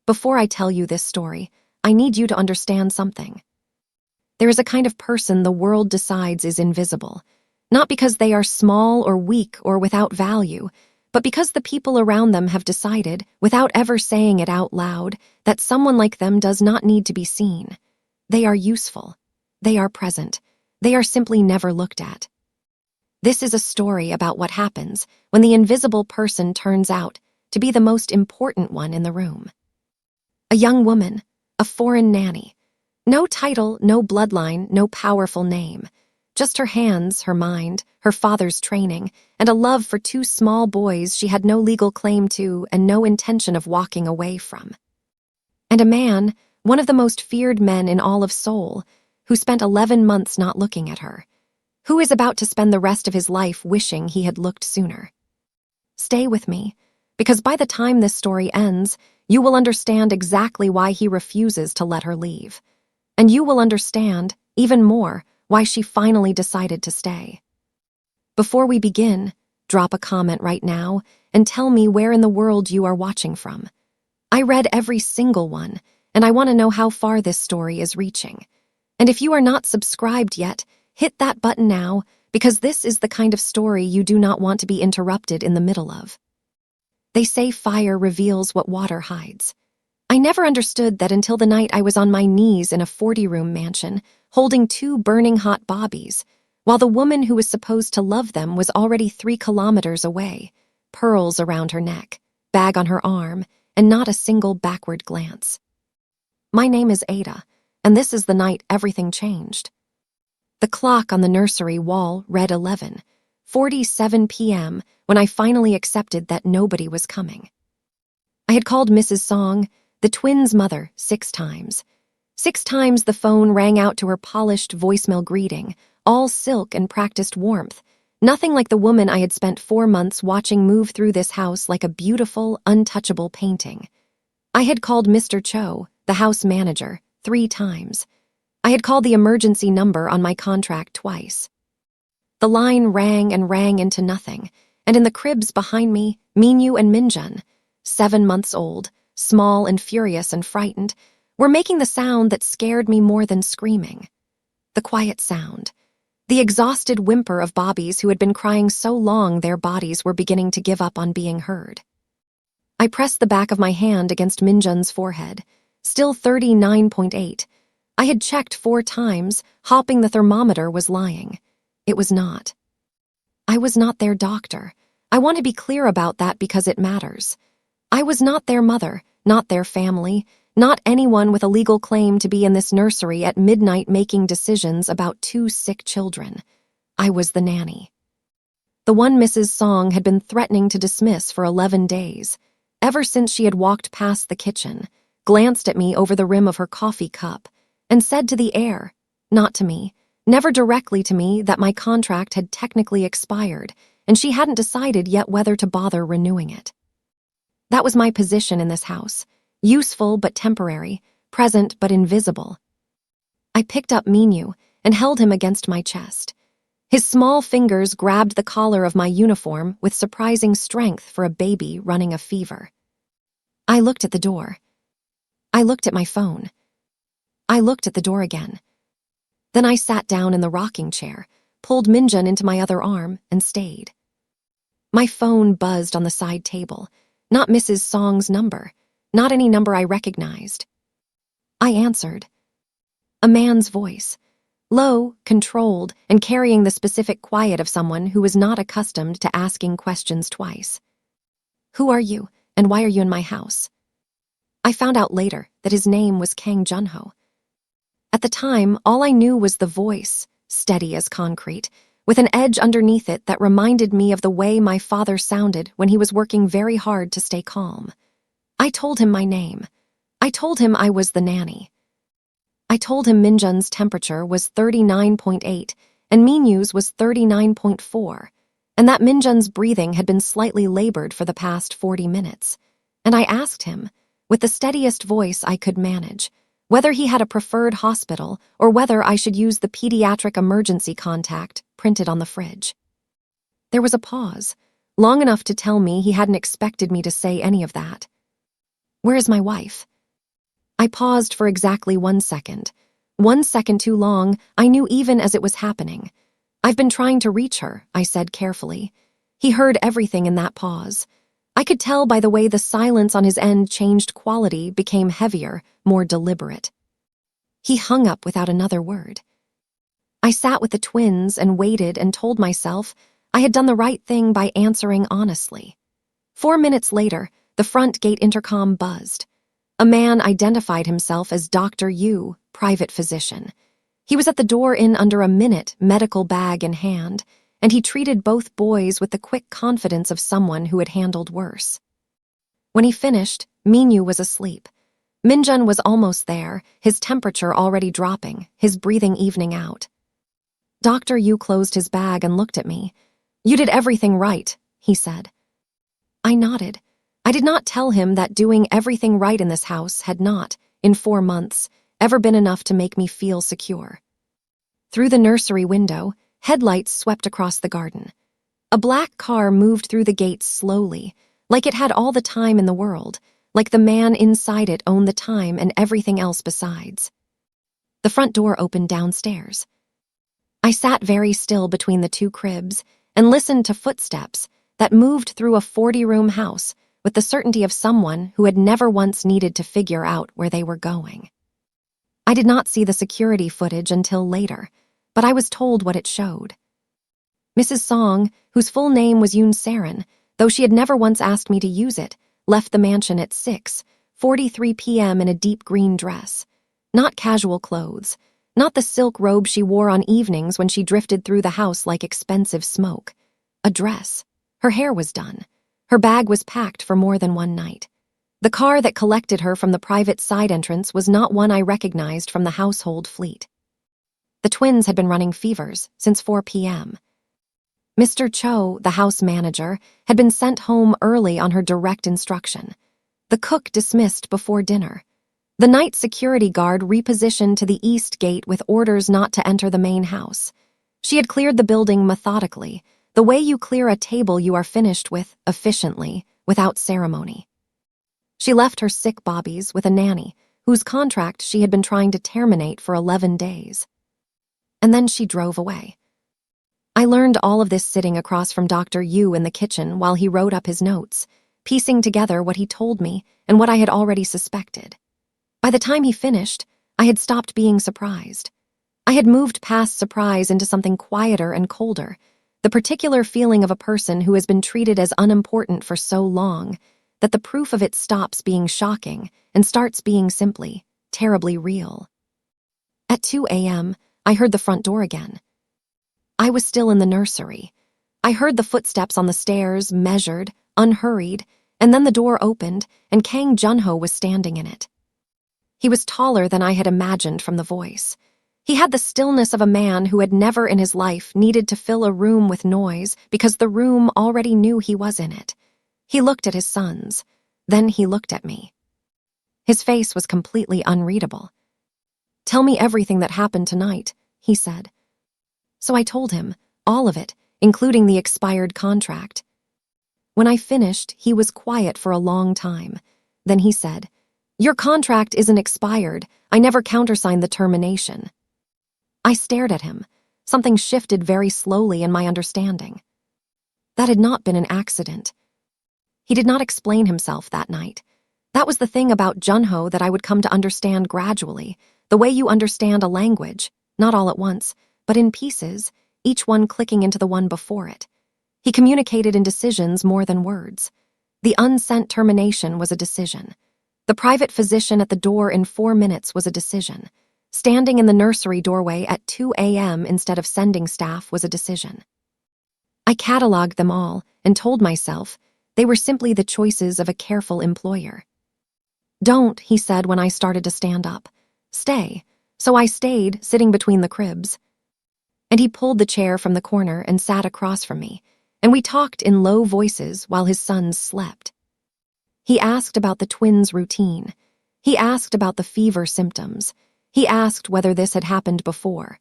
Before I tell you this story, I need you to understand something. There is a kind of person the world decides is invisible, not because they are small or weak or without value, but because the people around them have decided, without ever saying it out loud, that someone like them does not need to be seen. They are useful. They are present. They are simply never looked at. This is a story about what happens when the invisible person turns out to be the most important one in the room. A young woman, a foreign nanny. No title, no bloodline, no powerful name. Just her hands, her mind, her father's training, and a love for two small boys she had no legal claim to and no intention of walking away from. And a man, one of the most feared men in all of Seoul, who spent 11 months not looking at her, who is about to spend the rest of his life wishing he had looked sooner. Stay with me, because by the time this story ends, you will understand exactly why he refuses to let her leave. And you will understand, even more, why she finally decided to stay. Before we begin, drop a comment right now and tell me where in the world you are watching from. I read every single one, and I want to know how far this story is reaching. And if you are not subscribed yet, hit that button now, because this is the kind of story you do not want to be interrupted in the middle of. They say fire reveals what water hides. I never understood that until the night I was on my knees in a 40-room mansion, holding two burning hot bobbies, while the woman who was supposed to love them was already 3 kilometers away, pearls around her neck, bag on her arm, and not a single backward glance. My name is Ada, and this is the night everything changed. The clock on the nursery wall read 11:47 p.m. when I finally accepted that nobody was coming. I had called Mrs. Song, the twins' mother, 6 times. 6 times the phone rang out to her polished voicemail greeting, all silk and practiced warmth, nothing like the woman I had spent 4 months watching move through this house like a beautiful, untouchable painting. I had called Mr. Cho, the house manager, 3 times. I had called the emergency number on my contract twice. The line rang and rang into nothing, and in the cribs behind me, Minyu and Minjun, 7 months old, small and furious and frightened, were making the sound that scared me more than screaming. The quiet sound. The exhausted whimper of Bobbies who had been crying so long their bodies were beginning to give up on being heard. I pressed the back of my hand against Minjun's forehead, still 39.8. I had checked 4 times, hoping the thermometer was lying. It was not. I was not their doctor. I want to be clear about that because it matters. I was not their mother, not their family, not anyone with a legal claim to be in this nursery at midnight making decisions about 2 sick children. I was the nanny. The one Mrs. Song had been threatening to dismiss for 11 days, ever since she had walked past the kitchen, glanced at me over the rim of her coffee cup, and said to the air, not to me, never directly to me, that my contract had technically expired, and she hadn't decided yet whether to bother renewing it. That was my position in this house, useful but temporary, present but invisible. I picked up Minyu and held him against my chest. His small fingers grabbed the collar of my uniform with surprising strength for a baby running a fever. I looked at the door. I looked at my phone. I looked at the door again. Then I sat down in the rocking chair, pulled Minjun into my other arm, and stayed. My phone buzzed on the side table, not Mrs. Song's number, not any number I recognized. I answered. A man's voice, low, controlled, and carrying the specific quiet of someone who was not accustomed to asking questions twice. Who are you, and why are you in my house? I found out later that his name was Kang Junho. At the time, all I knew was the voice, steady as concrete, with an edge underneath it that reminded me of the way my father sounded when he was working very hard to stay calm. I told him my name. I told him I was the nanny. I told him Minjun's temperature was 39.8 and Minyu's was 39.4, and that Minjun's breathing had been slightly labored for the past 40 minutes. And I asked him, with the steadiest voice I could manage, whether he had a preferred hospital or whether I should use the pediatric emergency contact printed on the fridge. There was a pause, long enough to tell me he hadn't expected me to say any of that. Where is my wife? I paused for exactly 1 second. 1 second too long, I knew even as it was happening. "I've been trying to reach her," I said carefully. He heard everything in that pause. I could tell by the way the silence on his end changed quality, became heavier, more deliberate. He hung up without another word. I sat with the twins and waited and told myself I had done the right thing by answering honestly. 4 minutes later, the front gate intercom buzzed. A man identified himself as Dr. Yu, private physician. He was at the door in under a minute, medical bag in hand, and he treated both boys with the quick confidence of someone who had handled worse. When he finished, Minyu was asleep. Minjun was almost there, his temperature already dropping, his breathing evening out. Dr. Yu closed his bag and looked at me. "You did everything right," he said. I nodded. I did not tell him that doing everything right in this house had not, in 4 months, ever been enough to make me feel secure. Through the nursery window, headlights swept across the garden. A black car moved through the gates slowly, like it had all the time in the world, like the man inside it owned the time and everything else besides. The front door opened downstairs. I sat very still between the 2 cribs and listened to footsteps that moved through a 40-room house with the certainty of someone who had never once needed to figure out where they were going. I did not see the security footage until later, but I was told what it showed. Mrs. Song, whose full name was Yoon Sarin, though she had never once asked me to use it, left the mansion at 6:43 p.m. in a deep green dress. Not casual clothes, not the silk robe she wore on evenings when she drifted through the house like expensive smoke. A dress. Her hair was done. Her bag was packed for more than one night. The car that collected her from the private side entrance was not one I recognized from the household fleet. The twins had been running fevers since 4 p.m. Mr. Cho, the house manager, had been sent home early on her direct instruction. The cook dismissed before dinner. The night security guard repositioned to the east gate with orders not to enter the main house. She had cleared the building methodically, the way you clear a table you are finished with, efficiently, without ceremony. She left her sick bobbies with a nanny, whose contract she had been trying to terminate for 11 days. And then she drove away. I learned all of this sitting across from Dr. Yu in the kitchen while he wrote up his notes, piecing together what he told me and what I had already suspected. By the time he finished, I had stopped being surprised. I had moved past surprise into something quieter and colder, the particular feeling of a person who has been treated as unimportant for so long that the proof of it stops being shocking and starts being simply, terribly real. At 2 a.m., I heard the front door again. I was still in the nursery. I heard the footsteps on the stairs, measured, unhurried, and then the door opened and Kang Junho was standing in it. He was taller than I had imagined from the voice. He had the stillness of a man who had never in his life needed to fill a room with noise because the room already knew he was in it. He looked at his sons. Then he looked at me. His face was completely unreadable. "Tell me everything that happened tonight," he said. So I told him, all of it, including the expired contract. When I finished, he was quiet for a long time. Then he said, "Your contract isn't expired. I never countersigned the termination." I stared at him. Something shifted very slowly in my understanding. That had not been an accident. He did not explain himself that night. That was the thing about Junho that I would come to understand gradually, the way you understand a language, not all at once, but in pieces, each one clicking into the one before it. He communicated in decisions more than words. The unsent termination was a decision. The private physician at the door in 4 minutes was a decision. Standing in the nursery doorway at 2 a.m. instead of sending staff was a decision. I cataloged them all and told myself they were simply the choices of a careful employer. "Don't," he said when I started to stand up. "Stay." So I stayed, sitting between the cribs. And he pulled the chair from the corner and sat across from me, and we talked in low voices while his sons slept. He asked about the twins' routine. He asked about the fever symptoms. He asked whether this had happened before.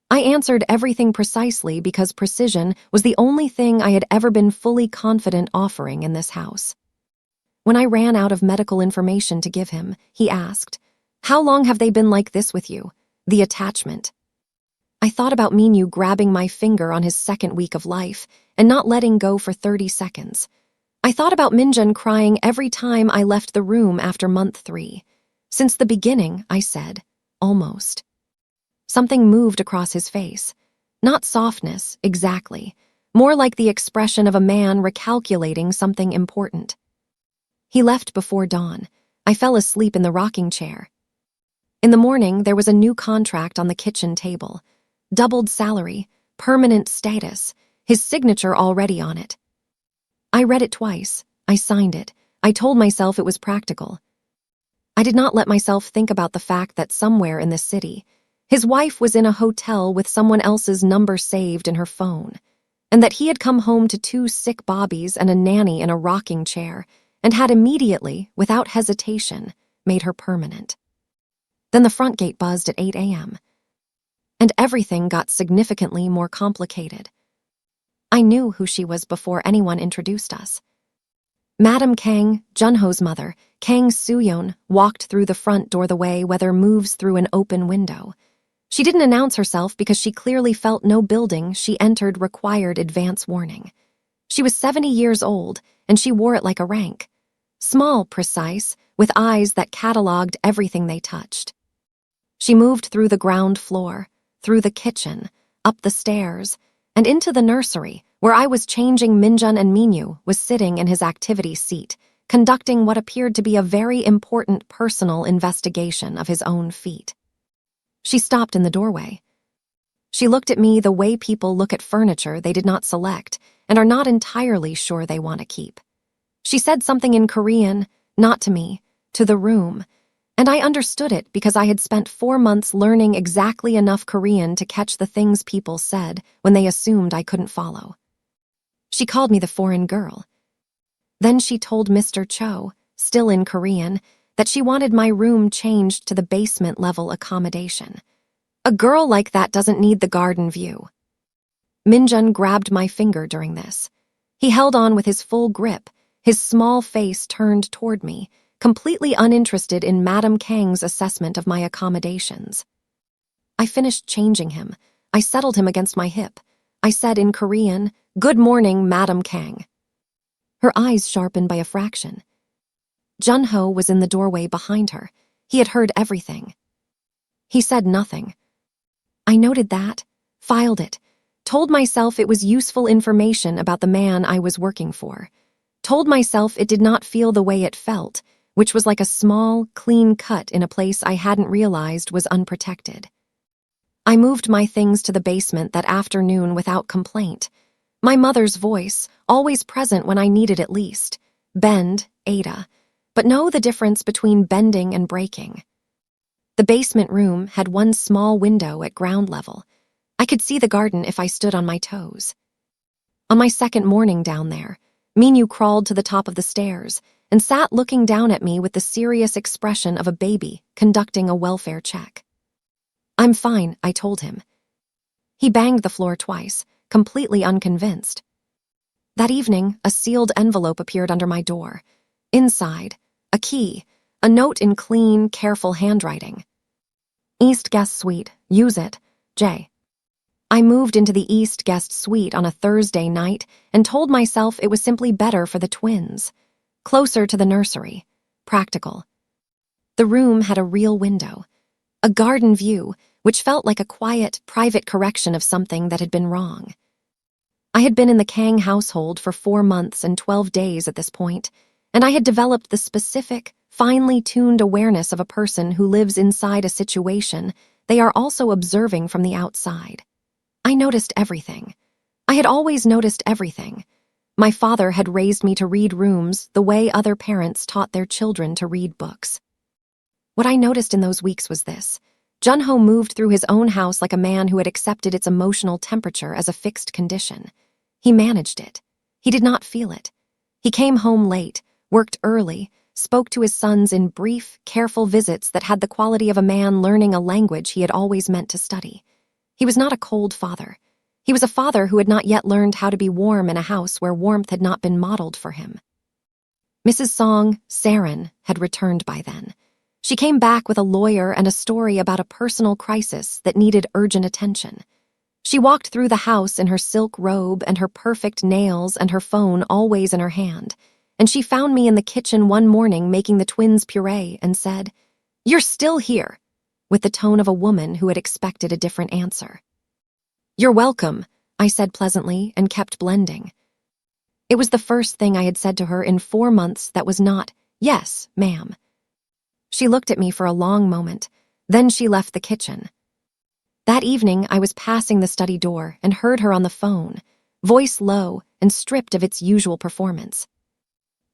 I answered everything precisely because precision was the only thing I had ever been fully confident offering in this house. When I ran out of medical information to give him, he asked, How long have they been like this with you? The attachment. I thought about Minyu grabbing my finger on his second week of life and not letting go for 30 seconds. I thought about Minjun crying every time I left the room after month 3. Since the beginning, I said, almost. Something moved across his face. Not softness, exactly. More like the expression of a man recalculating something important. He left before dawn. I fell asleep in the rocking chair. In the morning, there was a new contract on the kitchen table. Doubled salary, permanent status, his signature already on it. I read it twice. I signed it. I told myself it was practical. I did not let myself think about the fact that somewhere in the city, his wife was in a hotel with someone else's number saved in her phone, and that he had come home to 2 sick bobbies and a nanny in a rocking chair, and had immediately, without hesitation, made her permanent. Then the front gate buzzed at 8 a.m., and everything got significantly more complicated. I knew who she was before anyone introduced us. Madam Kang, Junho's mother, Kang Suyeon, walked through the front door the way weather moves through an open window. She didn't announce herself because she clearly felt no building she entered required advance warning. She was 70 years old, and she wore it like a rank. Small, precise, with eyes that cataloged everything they touched. She moved through the ground floor, through the kitchen, up the stairs, and into the nursery, where I was changing Minjun and Minyu was sitting in his activity seat, conducting what appeared to be a very important personal investigation of his own feet. She stopped in the doorway. She looked at me the way people look at furniture they did not select and are not entirely sure they want to keep. She said something in Korean, not to me, to the room, and I understood it because I had spent 4 months learning exactly enough Korean to catch the things people said when they assumed I couldn't follow. She called me the foreign girl. Then she told Mr. Cho, still in Korean, that she wanted my room changed to the basement-level accommodation. A girl like that doesn't need the garden view. Minjun grabbed my finger during this. He held on with his full grip, his small face turned toward me, completely uninterested in Madam Kang's assessment of my accommodations. I finished changing him. I settled him against my hip. I said in Korean, "Good morning, Madam Kang." Her eyes sharpened by a fraction. Junho was in the doorway behind her. He had heard everything. He said nothing. I noted that, filed it, told myself it was useful information about the man I was working for, told myself it did not feel the way it felt, which was like a small, clean cut in a place I hadn't realized was unprotected. I moved my things to the basement that afternoon without complaint. My mother's voice, always present when I needed it least. Bend, Ada, but know the difference between bending and breaking. The basement room had one small window at ground level. I could see the garden if I stood on my toes. On my second morning down there, Minyu crawled to the top of the stairs and sat looking down at me with the serious expression of a baby conducting a welfare check. "I'm fine," I told him. He banged the floor twice, completely unconvinced. That evening, a sealed envelope appeared under my door. Inside, a key, a note in clean, careful handwriting. "East Guest Suite. Use it. J." I moved into the East Guest Suite on a Thursday night and told myself it was simply better for the twins. Closer to the nursery. Practical. The room had a real window. A garden view, which felt like a quiet, private correction of something that had been wrong. I had been in the Kang household for 4 months and 12 days at this point, and I had developed the specific, finely tuned awareness of a person who lives inside a situation they are also observing from the outside. I noticed everything. I had always noticed everything. My father had raised me to read rooms the way other parents taught their children to read books. What I noticed in those weeks was this. Junho moved through his own house like a man who had accepted its emotional temperature as a fixed condition. He managed it. He did not feel it. He came home late, worked early, spoke to his sons in brief, careful visits that had the quality of a man learning a language he had always meant to study. He was not a cold father. He was a father who had not yet learned how to be warm in a house where warmth had not been modeled for him. Mrs. Song, Saren, had returned by then. She came back with a lawyer and a story about a personal crisis that needed urgent attention. She walked through the house in her silk robe and her perfect nails and her phone always in her hand, and she found me in the kitchen one morning making the twins' puree and said, "You're still here," with the tone of a woman who had expected a different answer. "You're welcome," I said pleasantly and kept blending. It was the first thing I had said to her in 4 months that was not, "Yes, ma'am." She looked at me for a long moment, then she left the kitchen. That evening, I was passing the study door and heard her on the phone, voice low and stripped of its usual performance.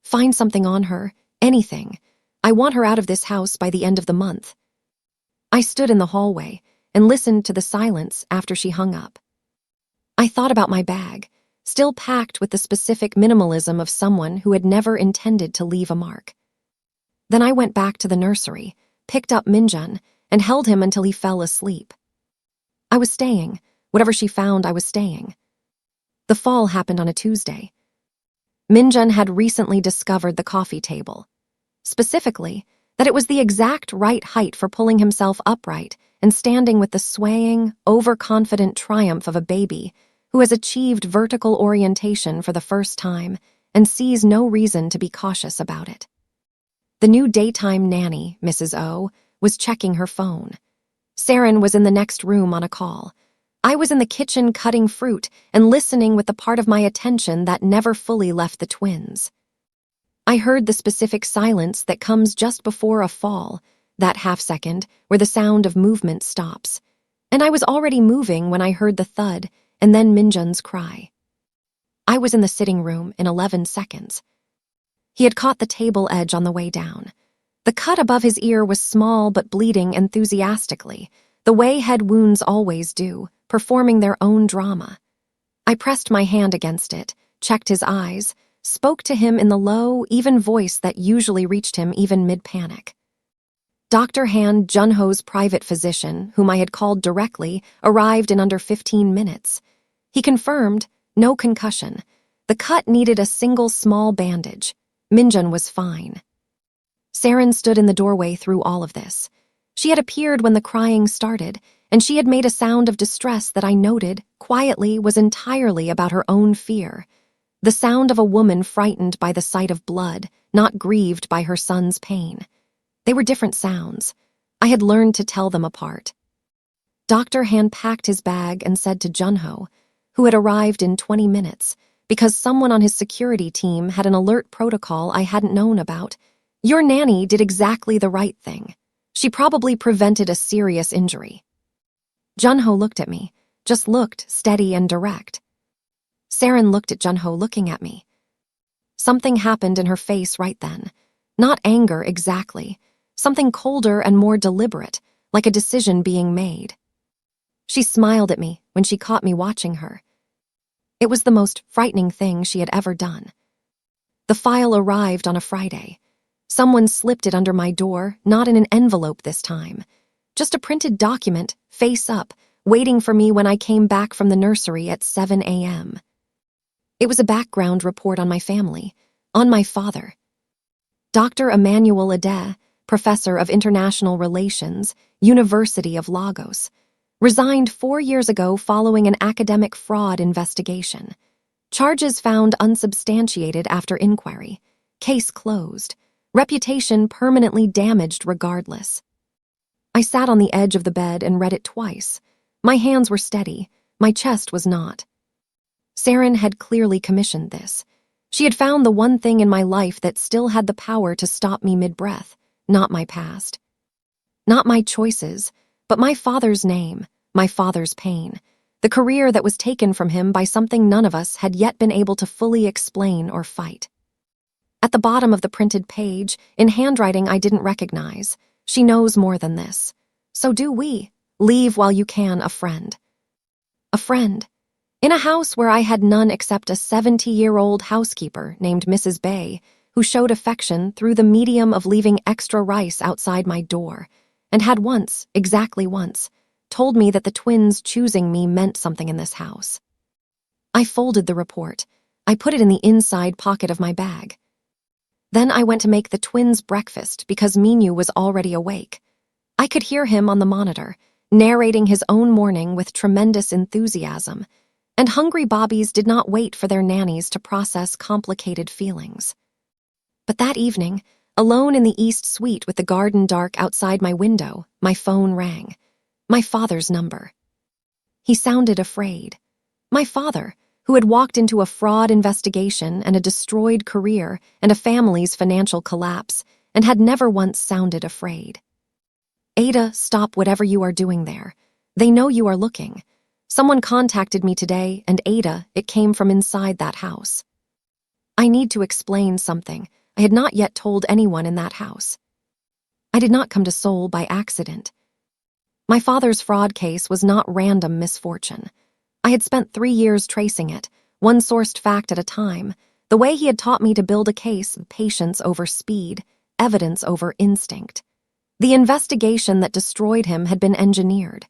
"Find something on her, anything. I want her out of this house by the end of the month." I stood in the hallway and listened to the silence after she hung up. I thought about my bag, still packed with the specific minimalism of someone who had never intended to leave a mark. Then I went back to the nursery, picked up Minjun, and held him until he fell asleep. I was staying. Whatever she found, I was staying. The fall happened on a Tuesday. Minjun had recently discovered the coffee table. Specifically, that it was the exact right height for pulling himself upright and standing with the swaying, overconfident triumph of a baby who has achieved vertical orientation for the first time and sees no reason to be cautious about it. The new daytime nanny, Mrs. O, was checking her phone. Saren was in the next room on a call. I was in the kitchen cutting fruit and listening with the part of my attention that never fully left the twins. I heard the specific silence that comes just before a fall, that half-second where the sound of movement stops. And I was already moving when I heard the thud and then Minjun's cry. I was in the sitting room in 11 seconds. He had caught the table edge on the way down. The cut above his ear was small but bleeding enthusiastically, the way head wounds always do, performing their own drama. I pressed my hand against it, checked his eyes, spoke to him in the low, even voice that usually reached him even mid-panic. Dr. Kang Junho's private physician, whom I had called directly, arrived in under 15 minutes. He confirmed, no concussion. The cut needed a single small bandage. Minjun was fine. Saren stood in the doorway through all of this. She had appeared when the crying started, and she had made a sound of distress that I noted, quietly, was entirely about her own fear. The sound of a woman frightened by the sight of blood, not grieved by her son's pain. They were different sounds. I had learned to tell them apart. Dr. Han packed his bag and said to Junho, who had arrived in 20 minutes, because someone on his security team had an alert protocol I hadn't known about, "Your nanny did exactly the right thing. She probably prevented a serious injury." Junho looked at me, just looked steady and direct. Saren looked at Junho looking at me. Something happened in her face right then. Not anger exactly, something colder and more deliberate, like a decision being made. She smiled at me when she caught me watching her. It was the most frightening thing she had ever done. The file arrived on a Friday. Someone slipped it under my door, not in an envelope this time. Just a printed document, face up, waiting for me when I came back from the nursery at 7 a.m. It was a background report on my family, on my father. Dr. Emmanuel Ade, professor of international relations, University of Lagos, resigned 4 years ago following an academic fraud investigation. Charges found unsubstantiated after inquiry. Case closed. Reputation permanently damaged regardless. I sat on the edge of the bed and read it twice. My hands were steady. My chest was not. Saren had clearly commissioned this. She had found the one thing in my life that still had the power to stop me mid-breath, not my past. Not my choices, but my father's name, my father's pain, the career that was taken from him by something none of us had yet been able to fully explain or fight. At the bottom of the printed page, in handwriting I didn't recognize, "She knows more than this. So do we. Leave while you can a friend." A friend. In a house where I had none except a 70-year-old housekeeper named Mrs. Bay, who showed affection through the medium of leaving extra rice outside my door, and had once, exactly once, told me that the twins choosing me meant something in this house. I folded the report. I put it in the inside pocket of my bag. Then I went to make the twins breakfast because Minyu was already awake. I could hear him on the monitor, narrating his own morning with tremendous enthusiasm, and hungry bobbies did not wait for their nannies to process complicated feelings. But that evening, alone in the East Suite with the garden dark outside my window, my phone rang. My father's number. He sounded afraid. My father, who had walked into a fraud investigation and a destroyed career and a family's financial collapse, and had never once sounded afraid. Ada, stop whatever you are doing there. They know you are looking. Someone contacted me today, and Ada, it came from inside that house. I need to explain something I had not yet told anyone in that house. I did not come to Seoul by accident. My father's fraud case was not random misfortune. I had spent 3 years tracing it, one sourced fact at a time, the way he had taught me to build a case, patience over speed, evidence over instinct. The investigation that destroyed him had been engineered.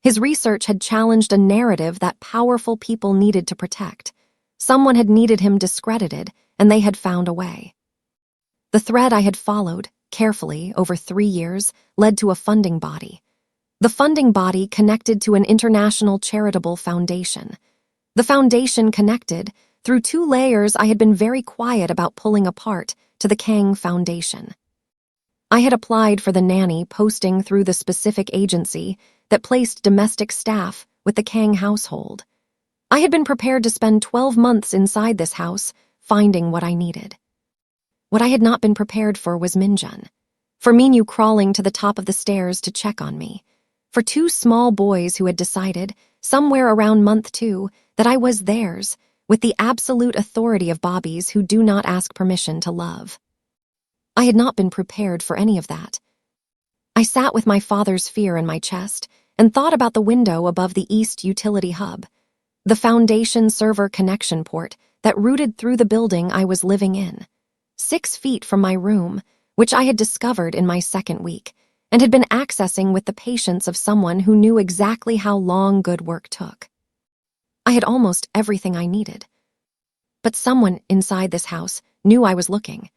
His research had challenged a narrative that powerful people needed to protect. Someone had needed him discredited, and they had found a way. The thread I had followed, carefully, over 3 years, led to a funding body. The funding body connected to an international charitable foundation. The foundation connected, through 2 layers I had been very quiet about pulling apart, to the Kang Foundation. I had applied for the nanny posting through the specific agency that placed domestic staff with the Kang household. I had been prepared to spend 12 months inside this house, finding what I needed. What I had not been prepared for was Minjun. For Minyu crawling to the top of the stairs to check on me. For 2 small boys who had decided, somewhere around month 2, that I was theirs, with the absolute authority of bobbies who do not ask permission to love. I had not been prepared for any of that. I sat with my father's fear in my chest and thought about the window above the East Utility Hub, the foundation server connection port that routed through the building I was living in, 6 feet from my room, which I had discovered in my 2nd week, and had been accessing with the patience of someone who knew exactly how long good work took. I had almost everything I needed. But someone inside this house knew I was looking.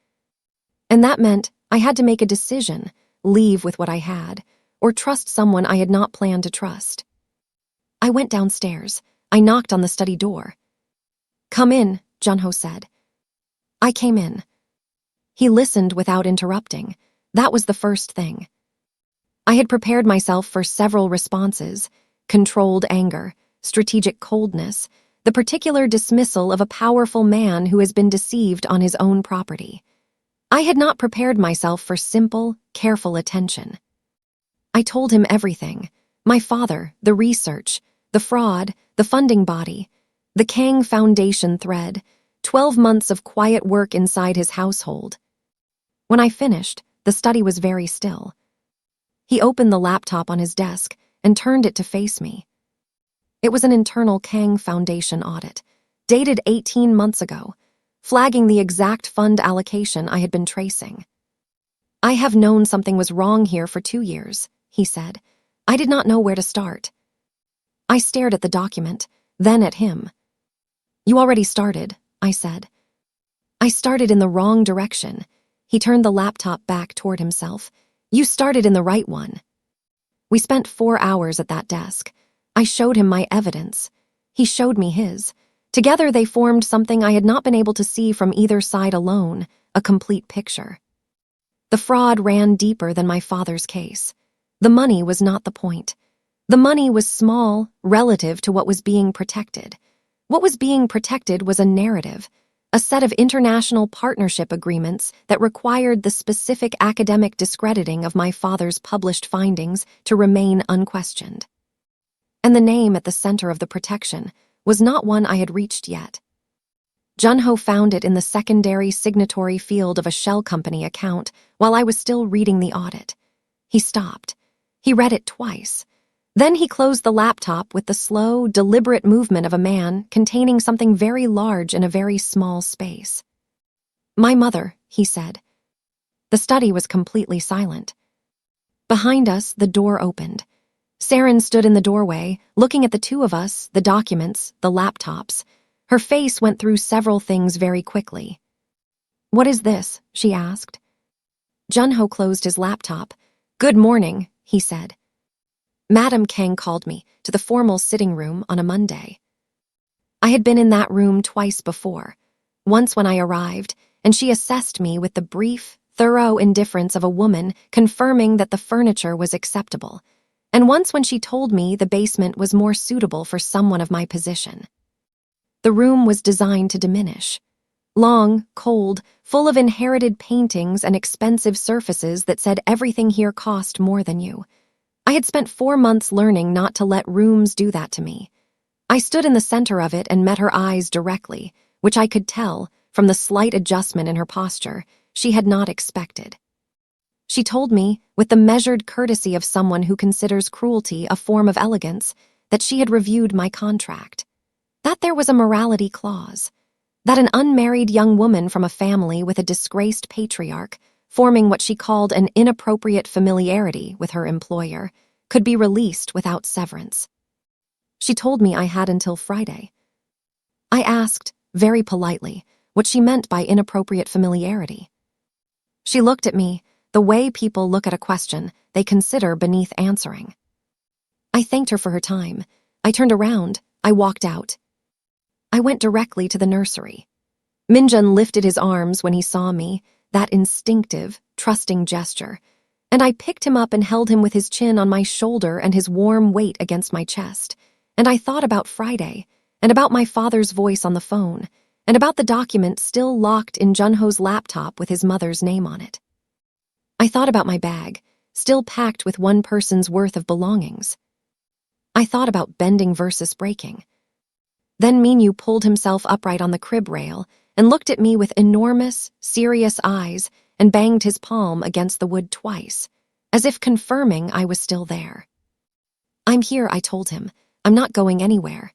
And that meant I had to make a decision, leave with what I had, or trust someone I had not planned to trust. I went downstairs. I knocked on the study door. "Come in," Junho said. I came in. He listened without interrupting. That was the first thing. I had prepared myself for several responses: controlled anger, strategic coldness, the particular dismissal of a powerful man who has been deceived on his own property. I had not prepared myself for simple, careful attention. I told him everything: my father, the research, the fraud, the funding body, the Kang Foundation thread, 12 months of quiet work inside his household. When I finished, the study was very still. He opened the laptop on his desk and turned it to face me. It was an internal Kang Foundation audit, dated 18 months ago, flagging the exact fund allocation I had been tracing. "I have known something was wrong here for 2 years," he said. "I did not know where to start." I stared at the document, then at him. "You already started," I said. "I started in the wrong direction." He turned the laptop back toward himself. "You started in the right one." We spent 4 hours at that desk. I showed him my evidence. He showed me his. Together they formed something I had not been able to see from either side alone, a complete picture. The fraud ran deeper than my father's case. The money was not the point. The money was small, relative to what was being protected. What was being protected was a narrative, a set of international partnership agreements that required the specific academic discrediting of my father's published findings to remain unquestioned. And the name at the center of the protection was not one I had reached yet. Junho found it in the secondary signatory field of a shell company account while I was still reading the audit. He stopped. He read it twice. Then he closed the laptop with the slow, deliberate movement of a man containing something very large in a very small space. "My mother," he said. The study was completely silent. Behind us, the door opened. Saren stood in the doorway, looking at the 2 of us, the documents, the laptops. Her face went through several things very quickly. "What is this?" she asked. Junho closed his laptop. "Good morning," he said. Madam Kang called me to the formal sitting room on a Monday. I had been in that room twice before, once when I arrived, and she assessed me with the brief, thorough indifference of a woman confirming that the furniture was acceptable, and once when she told me the basement was more suitable for someone of my position. The room was designed to diminish. Long, cold, full of inherited paintings and expensive surfaces that said everything here cost more than you. I had spent 4 months learning not to let rooms do that to me. I stood in the center of it and met her eyes directly, which I could tell, from the slight adjustment in her posture, she had not expected. She told me, with the measured courtesy of someone who considers cruelty a form of elegance, that she had reviewed my contract. That there was a morality clause. That an unmarried young woman from a family with a disgraced patriarch, forming what she called an inappropriate familiarity with her employer, could be released without severance. She told me I had until Friday. I asked, very politely, what she meant by inappropriate familiarity. She looked at me, the way people look at a question they consider beneath answering. I thanked her for her time. I turned around. I walked out. I went directly to the nursery. Minjun lifted his arms when he saw me, that instinctive, trusting gesture, and I picked him up and held him with his chin on my shoulder and his warm weight against my chest. And I thought about Friday, and about my father's voice on the phone, and about the document still locked in Junho's laptop with his mother's name on it. I thought about my bag, still packed with one person's worth of belongings. I thought about bending versus breaking. Then Minyu pulled himself upright on the crib rail and looked at me with enormous, serious eyes and banged his palm against the wood twice, as if confirming I was still there. "I'm here," I told him. "I'm not going anywhere."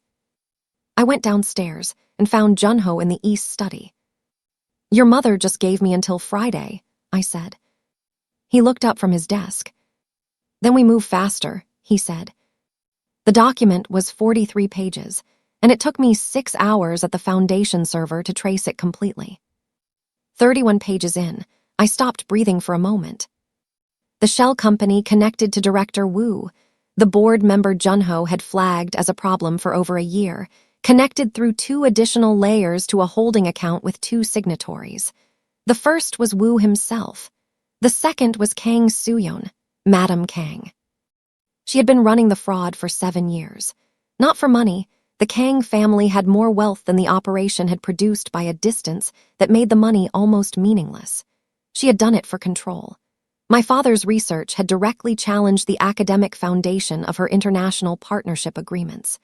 I went downstairs and found Junho in the east study. "Your mother just gave me until Friday," I said. He looked up from his desk. "Then we move faster," he said. The document was 43 pages, and it took me 6 hours at the foundation server to trace it completely. 31 pages in, I stopped breathing for a moment. The shell company connected to Director Wu. The board member Junho had flagged as a problem for over a year, connected through 2 additional layers to a holding account with 2 signatories. The first was Wu himself. The second was Kang Junho, Madam Kang. She had been running the fraud for 7 years. Not for money. The Kang family had more wealth than the operation had produced by a distance that made the money almost meaningless. She had done it for control. My father's research had directly challenged the academic foundation of her international partnership agreements.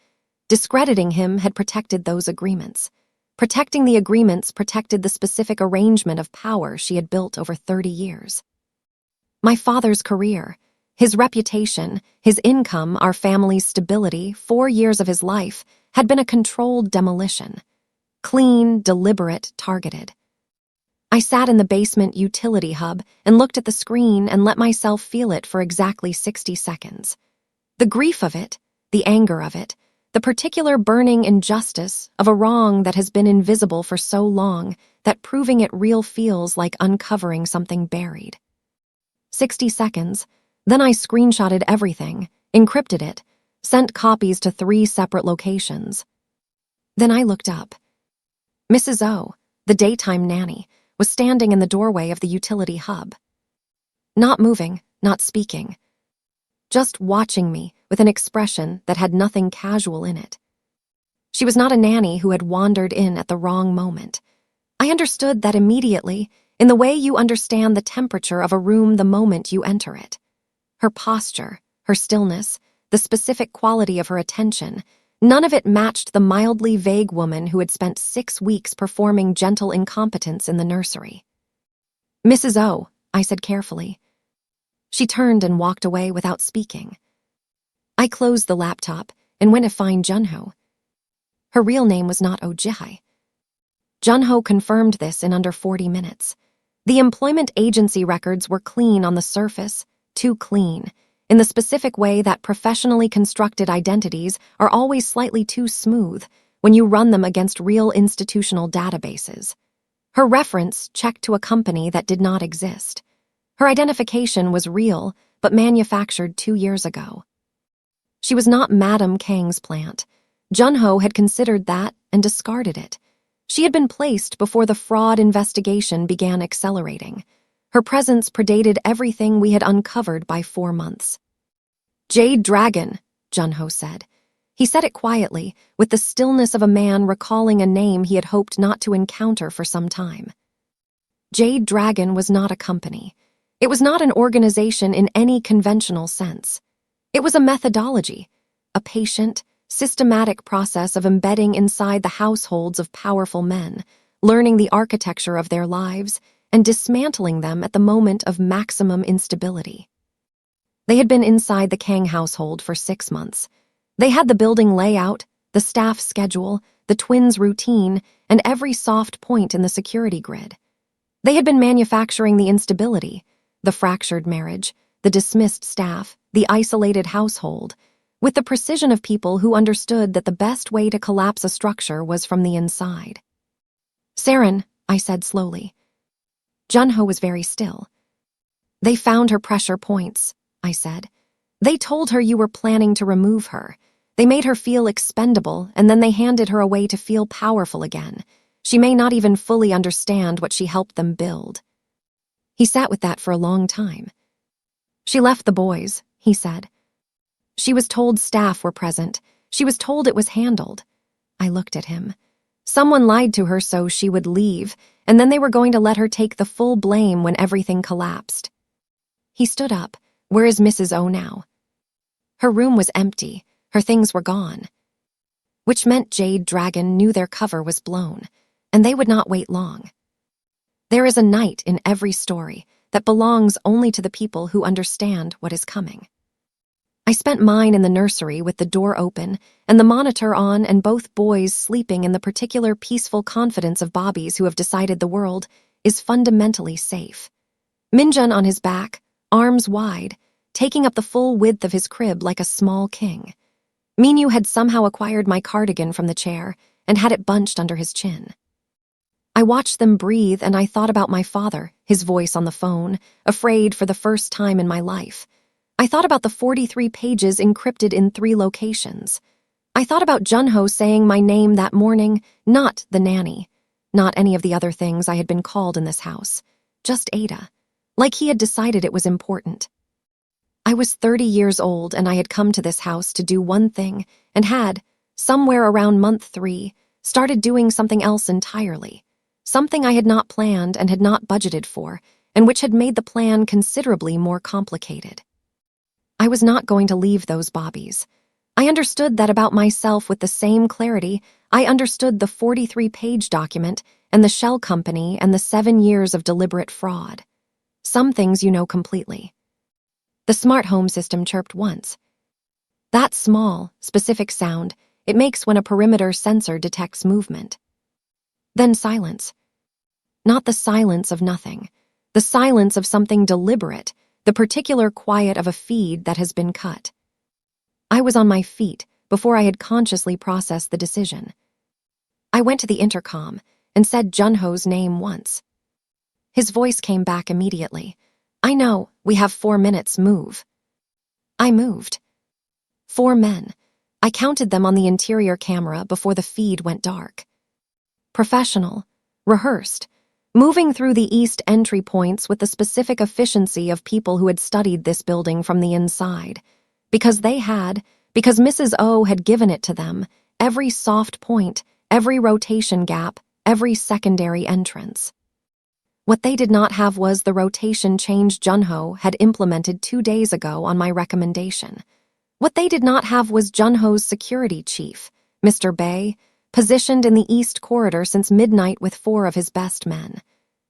Discrediting him had protected those agreements. Protecting the agreements protected the specific arrangement of power she had built over 30 years. My father's career, his reputation, his income, our family's stability, 4 years of his life, had been a controlled demolition. Clean, deliberate, targeted. I sat in the basement utility hub and looked at the screen and let myself feel it for exactly 60 seconds. The grief of it, the anger of it, the particular burning injustice of a wrong that has been invisible for so long that proving it real feels like uncovering something buried. 60 seconds, then I screenshotted everything, encrypted it, sent copies to 3 separate locations. Then I looked up. Mrs. O, the daytime nanny, was standing in the doorway of the utility hub. Not moving, not speaking. Just watching me with an expression that had nothing casual in it. She was not a nanny who had wandered in at the wrong moment. I understood that immediately, in the way you understand the temperature of a room the moment you enter it. Her posture, her stillness, the specific quality of her attention, none of it matched the mildly vague woman who had spent 6 weeks performing gentle incompetence in the nursery. "Mrs. O," I said carefully. She turned and walked away without speaking. I closed the laptop and went to find Junho. Her real name was not Oh Jihai. Junho confirmed this in under 40 minutes. The employment agency records were clean on the surface, too clean, in the specific way that professionally constructed identities are always slightly too smooth when you run them against real institutional databases. Her reference checked to a company that did not exist. Her identification was real, but manufactured 2 years ago. She was not Madame Kang's plant. Junho had considered that and discarded it. She had been placed before the fraud investigation began accelerating. Her presence predated everything we had uncovered by 4 months. "Jade Dragon," Junho said. He said it quietly, with the stillness of a man recalling a name he had hoped not to encounter for some time. Jade Dragon was not a company. It was not an organization in any conventional sense. It was a methodology, a patient, systematic process of embedding inside the households of powerful men, learning the architecture of their lives, and dismantling them at the moment of maximum instability. They had been inside the Kang household for 6 months. They had the building layout, the staff schedule, the twins' routine, and every soft point in the security grid. They had been manufacturing the instability, the fractured marriage, the dismissed staff, the isolated household, with the precision of people who understood that the best way to collapse a structure was from the inside. "Saren," I said slowly. Junho was very still. "They found her pressure points," I said. "They told her you were planning to remove her. They made her feel expendable, and then they handed her away to feel powerful again. She may not even fully understand what she helped them build." He sat with that for a long time. "She left the boys," he said. "She was told staff were present. She was told it was handled." I looked at him. Someone lied to her so she would leave, and then they were going to let her take the full blame when everything collapsed. He stood up. "Where is Mrs. O now?" Her room was empty. Her things were gone. Which meant Jade Dragon knew their cover was blown, and they would not wait long. There is a night in every story that belongs only to the people who understand what is coming. I spent mine in the nursery with the door open and the monitor on and both boys sleeping in the particular peaceful confidence of Bobbies who have decided the world is fundamentally safe. Minjun on his back, arms wide, taking up the full width of his crib like a small king. Minyu had somehow acquired my cardigan from the chair and had it bunched under his chin. I watched them breathe and I thought about my father, his voice on the phone, afraid for the first time in my life. I thought about the 43 pages encrypted in 3 locations. I thought about Junho saying my name that morning, not the nanny, not any of the other things I had been called in this house, just Ada, like he had decided it was important. I was 30 years old and I had come to this house to do one thing and had, somewhere around month 3, started doing something else entirely. Something I had not planned and had not budgeted for, and which had made the plan considerably more complicated. I was not going to leave those Bobbies. I understood that about myself with the same clarity I understood the 43-page document and the shell company and the 7 years of deliberate fraud. Some things you know completely. The smart home system chirped once. That small, specific sound it makes when a perimeter sensor detects movement. Then silence. Not the silence of nothing. The silence of something deliberate, the particular quiet of a feed that has been cut. I was on my feet before I had consciously processed the decision. I went to the intercom and said Junho's name once. His voice came back immediately. "I know, we have 4 minutes, move." I moved. 4 men. I counted them on the interior camera before the feed went dark. Professional, rehearsed, moving through the east entry points with the specific efficiency of people who had studied this building from the inside. Because Mrs. O had given it to them, every soft point, every rotation gap, every secondary entrance. What they did not have was the rotation change Junho had implemented 2 days ago on my recommendation. What they did not have was Junho's security chief, Mr. Bay, positioned in the east corridor since midnight with 4 of his best men.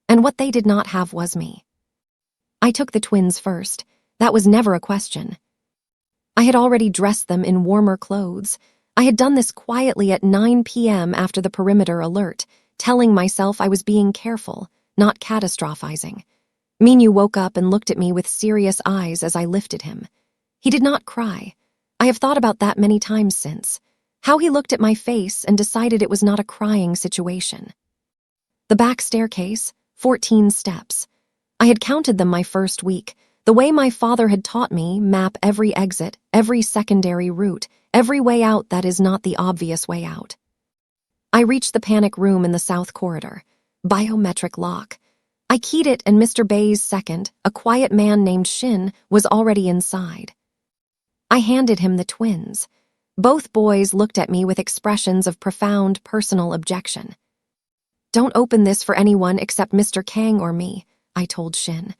And what they did not have was me. I took the twins first. That was never a question. I had already dressed them in warmer clothes. I had done this quietly at 9 p.m. after the perimeter alert, telling myself I was being careful, not catastrophizing. Minyu woke up and looked at me with serious eyes as I lifted him. He did not cry. I have thought about that many times since. How he looked at my face and decided it was not a crying situation. The back staircase, 14 steps. I had counted them my first week, the way my father had taught me, map every exit, every secondary route, every way out that is not the obvious way out. I reached the panic room in the south corridor. Biometric lock. I keyed it and Mr. Bay's second, a quiet man named Shin, was already inside. I handed him the twins. Both boys looked at me with expressions of profound personal objection. "Don't open this for anyone except Mr. Kang or me," I told Shin.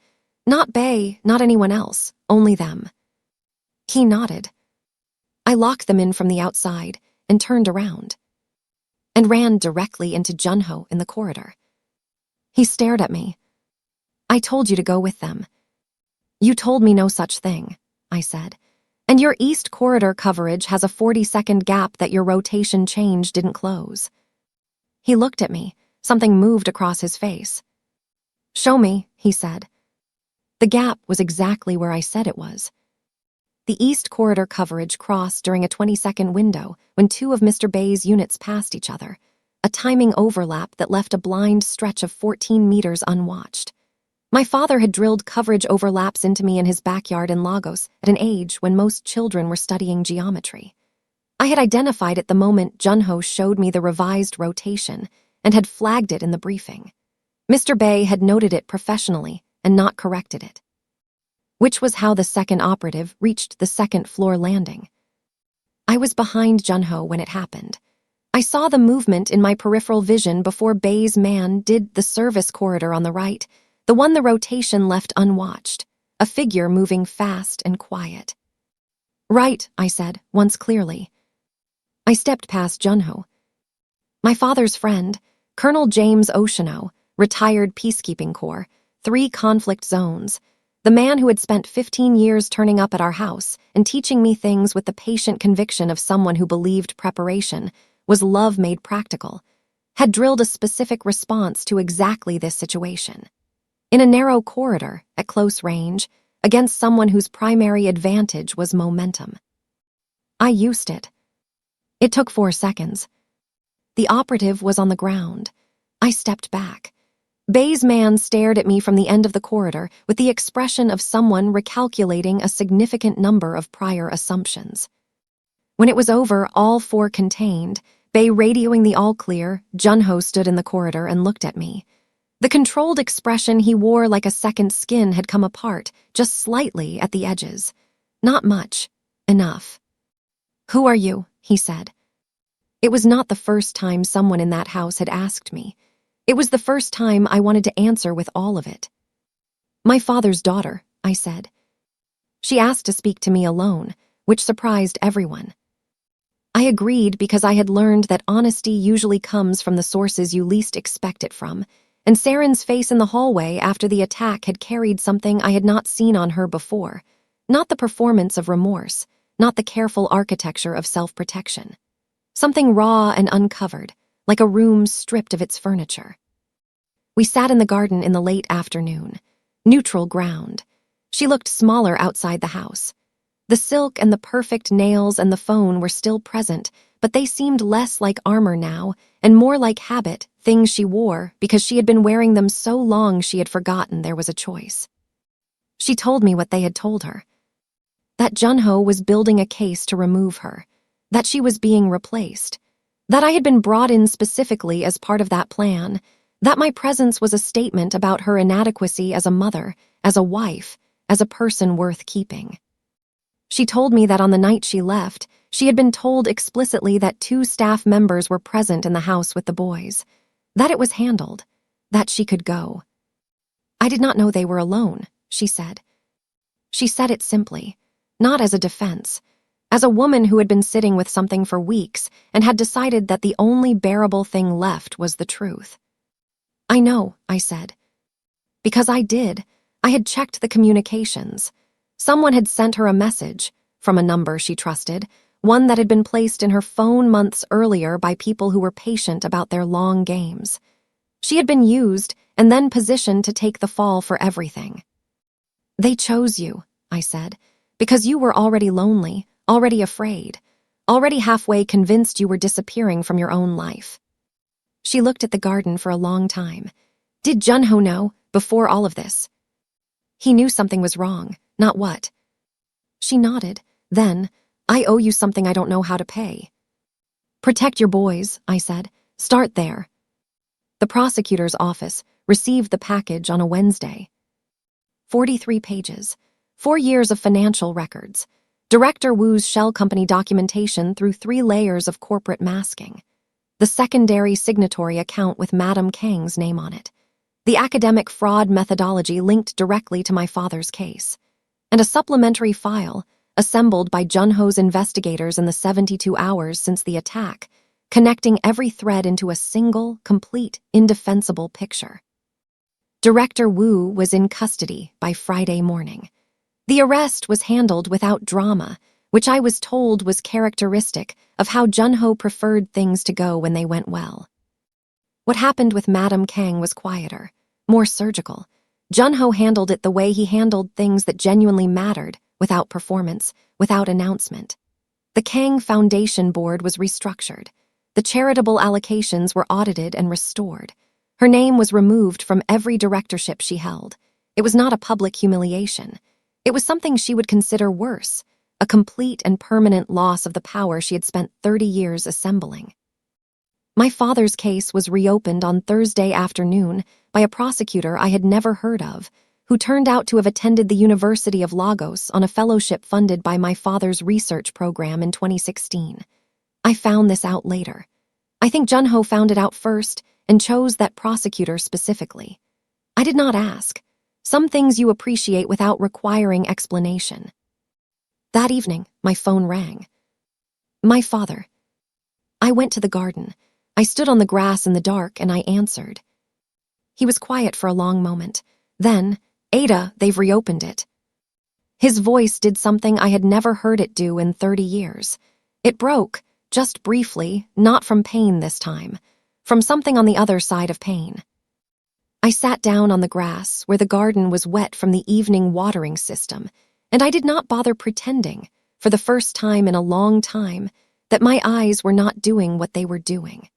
"Not Bay, not anyone else, only them." He nodded. I locked them in from the outside and turned around and ran directly into Junho in the corridor. He stared at me. "I told you to go with them." "You told me no such thing," I said. "And your east corridor coverage has a 40-second gap that your rotation change didn't close." He looked at me. Something moved across his face. "Show me," he said. The gap was exactly where I said it was. The east corridor coverage crossed during a 20-second window when two of Mr. Bay's units passed each other, a timing overlap that left a blind stretch of 14 meters unwatched. My father had drilled coverage overlaps into me in his backyard in Lagos at an age when most children were studying geometry. I had identified it the moment Junho showed me the revised rotation and had flagged it in the briefing. Mr. Bay had noted it professionally and not corrected it, which was how the second operative reached the second-floor landing. I was behind Junho when it happened. I saw the movement in my peripheral vision before Bay's man did the service corridor on the right, the one the rotation left unwatched, a figure moving fast and quiet. "Right," I said, once clearly. I stepped past Junho. My father's friend, Colonel James Oceano, retired Peacekeeping Corps, 3 conflict zones, the man who had spent 15 years turning up at our house and teaching me things with the patient conviction of someone who believed preparation was love made practical, had drilled a specific response to exactly this situation. In a narrow corridor, at close range, against someone whose primary advantage was momentum. I used it. It took 4 seconds. The operative was on the ground. I stepped back. Bay's man stared at me from the end of the corridor with the expression of someone recalculating a significant number of prior assumptions. When it was over, all 4 contained, Bay radioing the all-clear, Junho stood in the corridor and looked at me. The controlled expression he wore like a second skin had come apart, just slightly at the edges. Not much. Enough. "Who are you?" he said. It was not the first time someone in that house had asked me. It was the first time I wanted to answer with all of it. "My father's daughter," I said. She asked to speak to me alone, which surprised everyone. I agreed because I had learned that honesty usually comes from the sources you least expect it from, and Saren's face in the hallway after the attack had carried something I had not seen on her before, not the performance of remorse, not the careful architecture of self-protection. Something raw and uncovered, like a room stripped of its furniture. We sat in the garden in the late afternoon. Neutral ground. She looked smaller outside the house. The silk and the perfect nails and the phone were still present, but they seemed less like armor now and more like habit, things she wore because she had been wearing them so long she had forgotten there was a choice. She told me what they had told her. That Junho was building a case to remove her. That she was being replaced. That I had been brought in specifically as part of that plan. That my presence was a statement about her inadequacy as a mother, as a wife, as a person worth keeping. She told me that on the night she left, she had been told explicitly that 2 staff members were present in the house with the boys. That it was handled. That she could go. "I did not know they were alone," she said. She said it simply, not as a defense, as a woman who had been sitting with something for weeks and had decided that the only bearable thing left was the truth. "I know," I said. Because I did. I had checked the communications. Someone had sent her a message, from a number she trusted, one that had been placed in her phone months earlier by people who were patient about their long games. She had been used and then positioned to take the fall for everything. "They chose you," I said, "because you were already lonely, already afraid, already halfway convinced you were disappearing from your own life." She looked at the garden for a long time. Did Junho know, before all of this? He knew something was wrong, not what. She nodded. Then, I owe you something I don't know how to pay. Protect your boys, I said. Start there. The prosecutor's office received the package on a Wednesday. 43 pages, 4 years of financial records, Director Wu's shell company documentation through 3 layers of corporate masking, the secondary signatory account with Madam Kang's name on it, the academic fraud methodology linked directly to my father's case, and a supplementary file assembled by Junho's investigators in the 72 hours since the attack, connecting every thread into a single, complete, indefensible picture. Director Wu was in custody by Friday morning. The arrest was handled without drama, which I was told was characteristic of how Junho preferred things to go when they went well. What happened with Madam Kang was quieter, more surgical. Junho handled it the way he handled things that genuinely mattered, without performance, without announcement. The Kang Foundation Board was restructured. The charitable allocations were audited and restored. Her name was removed from every directorship she held. It was not a public humiliation. It was something she would consider worse, a complete and permanent loss of the power she had spent 30 years assembling. My father's case was reopened on Thursday afternoon by a prosecutor I had never heard of, who turned out to have attended the University of Lagos on a fellowship funded by my father's research program in 2016. I found this out later. I think Junho found it out first and chose that prosecutor specifically. I did not ask. Some things you appreciate without requiring explanation. That evening, my phone rang. My father. I went to the garden. I stood on the grass in the dark and I answered. He was quiet for a long moment. Then, Ada, they've reopened it. His voice did something I had never heard it do in 30 years. It broke, just briefly, not from pain this time, from something on the other side of pain. I sat down on the grass where the garden was wet from the evening watering system, and I did not bother pretending, for the first time in a long time, that my eyes were not doing what they were doing.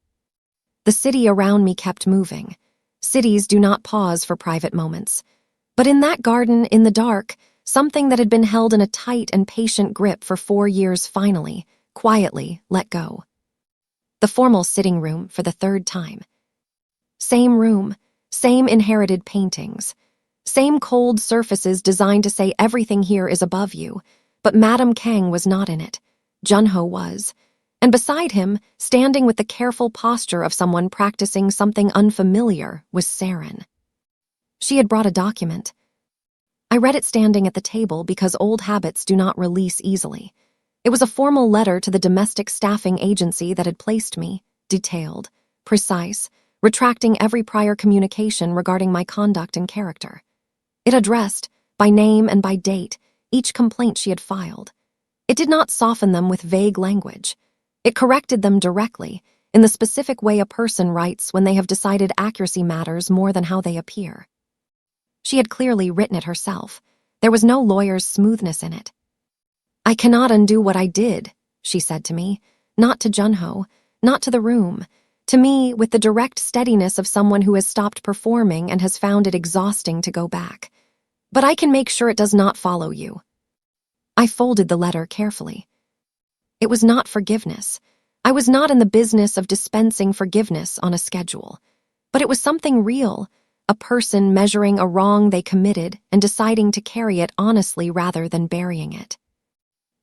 The city around me kept moving. Cities do not pause for private moments. But in that garden, in the dark, something that had been held in a tight and patient grip for 4 years finally, quietly, let go. The formal sitting room for the 3rd time. Same room, same inherited paintings, same cold surfaces designed to say everything here is above you, but Madam Kang was not in it. Junho was. And beside him, standing with the careful posture of someone practicing something unfamiliar, was Saren. She had brought a document. I read it standing at the table because old habits do not release easily. It was a formal letter to the domestic staffing agency that had placed me, detailed, precise, retracting every prior communication regarding my conduct and character. It addressed, by name and by date, each complaint she had filed. It did not soften them with vague language. It corrected them directly, in the specific way a person writes when they have decided accuracy matters more than how they appear. She had clearly written it herself. There was no lawyer's smoothness in it. I cannot undo what I did, she said to me, not to Junho, not to the room, to me with the direct steadiness of someone who has stopped performing and has found it exhausting to go back. But I can make sure it does not follow you. I folded the letter carefully. It was not forgiveness. I was not in the business of dispensing forgiveness on a schedule. But it was something real, a person measuring a wrong they committed and deciding to carry it honestly rather than burying it.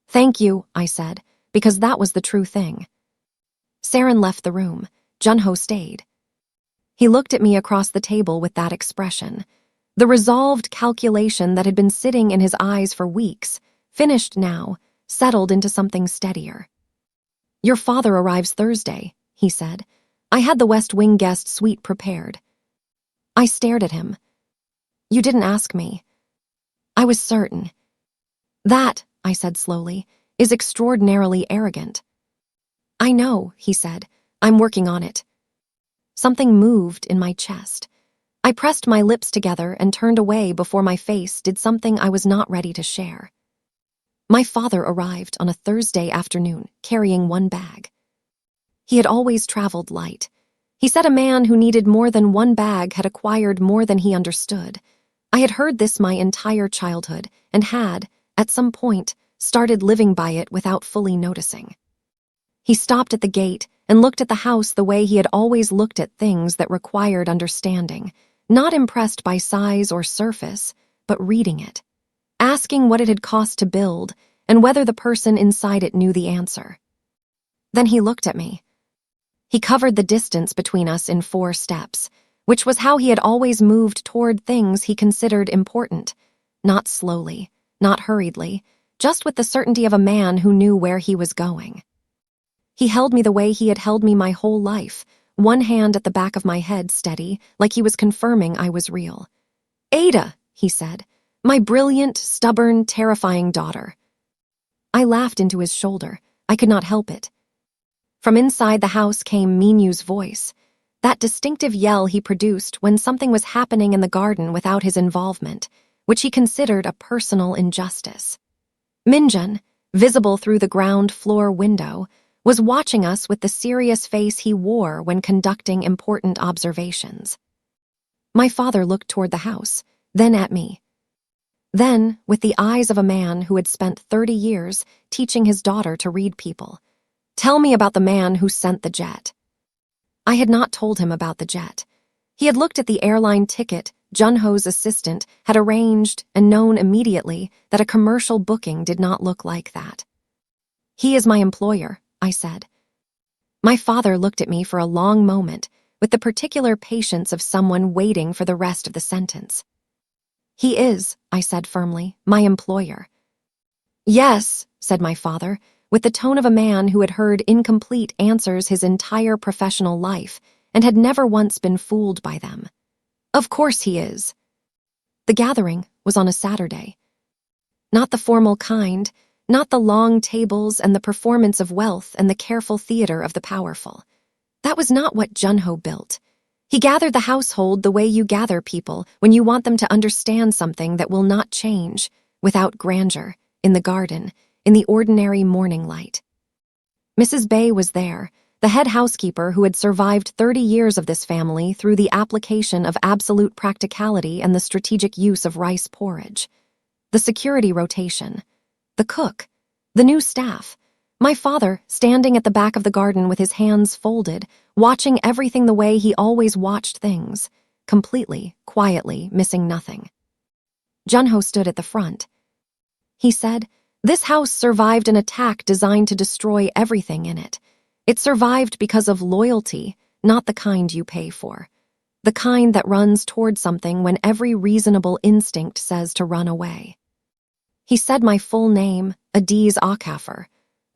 Thank you, I said, because that was the true thing. Saren left the room. Junho stayed. He looked at me across the table with that expression. The resolved calculation that had been sitting in his eyes for weeks, finished now, settled into something steadier. Your father arrives Thursday, he said. I had the West Wing guest suite prepared. I stared at him. You didn't ask me. I was certain. That, I said slowly, is extraordinarily arrogant. I know, he said. I'm working on it. Something moved in my chest. I pressed my lips together and turned away before my face did something I was not ready to share. My father arrived on a Thursday afternoon, carrying one bag. He had always traveled light. He said a man who needed more than one bag had acquired more than he understood. I had heard this my entire childhood and had, at some point, started living by it without fully noticing. He stopped at the gate and looked at the house the way he had always looked at things that required understanding, not impressed by size or surface, but reading it, asking what it had cost to build and whether the person inside it knew the answer. Then he looked at me. He covered the distance between us in 4 steps, which was how he had always moved toward things he considered important, not slowly, not hurriedly, just with the certainty of a man who knew where he was going. He held me the way he had held me my whole life, one hand at the back of my head steady, like he was confirming I was real. "Ada," he said, "my brilliant, stubborn, terrifying daughter." I laughed into his shoulder. I could not help it. From inside the house came Minyu's voice, that distinctive yell he produced when something was happening in the garden without his involvement, which he considered a personal injustice. Minjun, visible through the ground floor window, was watching us with the serious face he wore when conducting important observations. My father looked toward the house, then at me. Then, with the eyes of a man who had spent 30 years teaching his daughter to read people, "Tell me about the man who sent the jet." I had not told him about the jet. He had looked at the airline ticket Junho's assistant had arranged and known immediately that a commercial booking did not look like that. "He is my employer," I said. My father looked at me for a long moment with the particular patience of someone waiting for the rest of the sentence. "He is," I said firmly, "my employer." "Yes," said my father, with the tone of a man who had heard incomplete answers his entire professional life and had never once been fooled by them. "Of course he is." The gathering was on a Saturday. Not the formal kind, not the long tables and the performance of wealth and the careful theater of the powerful. That was not what Junho built. He gathered the household the way you gather people when you want them to understand something that will not change, without grandeur, in the garden, in the ordinary morning light. Mrs. Bay was there, the head housekeeper who had survived 30 years of this family through the application of absolute practicality and the strategic use of rice porridge. The security rotation, the cook, the new staff, my father standing at the back of the garden with his hands folded, watching everything the way he always watched things, completely, quietly, missing nothing. Junho stood at the front. He said, "This house survived an attack designed to destroy everything in it. It survived because of loyalty, not the kind you pay for. The kind that runs toward something when every reasonable instinct says to run away." He said my full name, Adiz Akafer,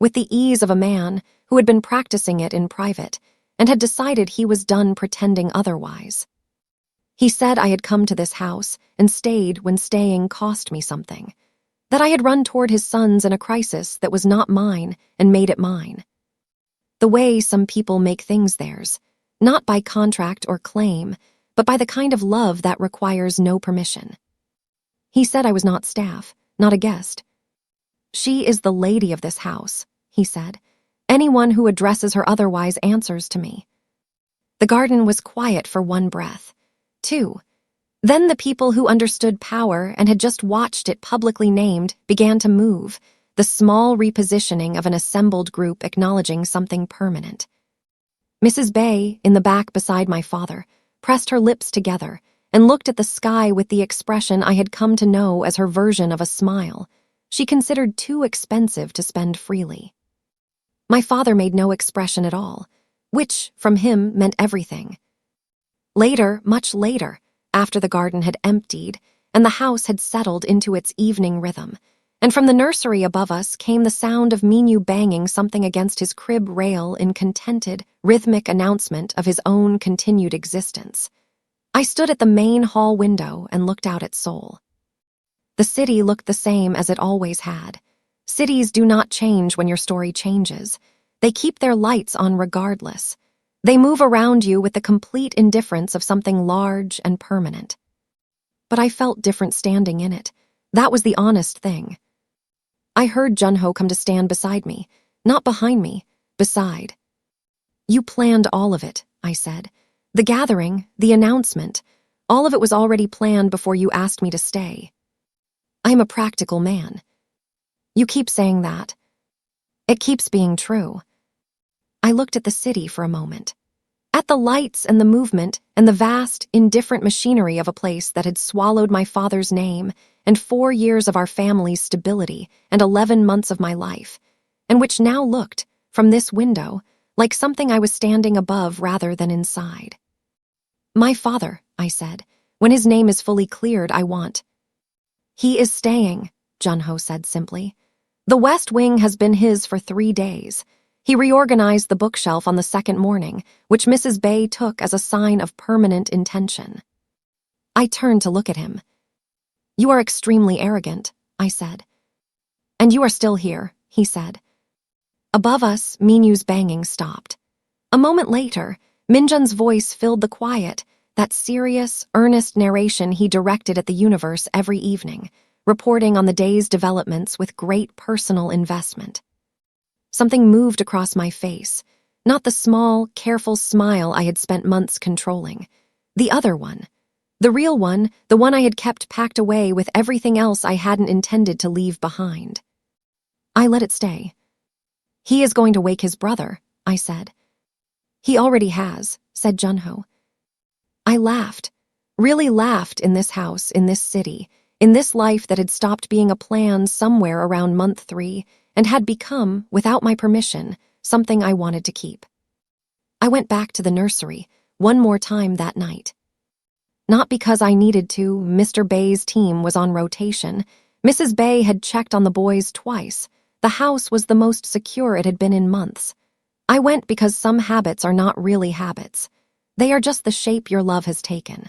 with the ease of a man who had been practicing it in private and had decided he was done pretending otherwise. He said I had come to this house and stayed when staying cost me something, that I had run toward his sons in a crisis that was not mine and made it mine. The way some people make things theirs, not by contract or claim, but by the kind of love that requires no permission. He said I was not staff, not a guest. "She is the lady of this house," he said. "Anyone who addresses her otherwise answers to me." The garden was quiet for one breath. 2. Then the people who understood power and had just watched it publicly named began to move, the small repositioning of an assembled group acknowledging something permanent. Mrs. Bay, in the back beside my father, pressed her lips together and looked at the sky with the expression I had come to know as her version of a smile, she considered too expensive to spend freely. My father made no expression at all, which, from him, meant everything. Later, much later, after the garden had emptied and the house had settled into its evening rhythm, and from the nursery above us came the sound of Minyu banging something against his crib rail in contented, rhythmic announcement of his own continued existence. I stood at the main hall window and looked out at Seoul. The city looked the same as it always had. Cities do not change when your story changes. They keep their lights on regardless. They move around you with the complete indifference of something large and permanent. But I felt different standing in it. That was the honest thing. I heard Junho come to stand beside me, not behind me, beside. You planned all of it, I said. The gathering, the announcement, all of it was already planned before you asked me to stay. I'm a practical man. You keep saying that. It keeps being true. I looked at the city for a moment. At the lights and the movement and the vast, indifferent machinery of a place that had swallowed my father's name and 4 years of our family's stability and 11 months of my life, and which now looked, from this window, like something I was standing above rather than inside. My father, I said, when his name is fully cleared, I want. He is staying, Junho said simply. The West Wing has been his for 3 days. He reorganized the bookshelf on the second morning, which Mrs. Bay took as a sign of permanent intention. I turned to look at him. You are extremely arrogant, I said. And you are still here, he said. Above us, Minyu's banging stopped. A moment later, Minjun's voice filled the quiet, that serious, earnest narration he directed at the universe every evening, reporting on the day's developments with great personal investment. Something moved across my face, not the small, careful smile I had spent months controlling. The other one. The real one, the one I had kept packed away with everything else I hadn't intended to leave behind. I let it stay. He is going to wake his brother, I said. He already has, said Junho. I laughed, really laughed in this house, in this city, in this life that had stopped being a plan somewhere around month 3 and had become, without my permission, something I wanted to keep. I went back to the nursery one more time that night. Not because I needed to. Mr. Bay's team was on rotation. Mrs. Bay had checked on the boys twice. The house was the most secure it had been in months. I went because some habits are not really habits. They are just the shape your love has taken.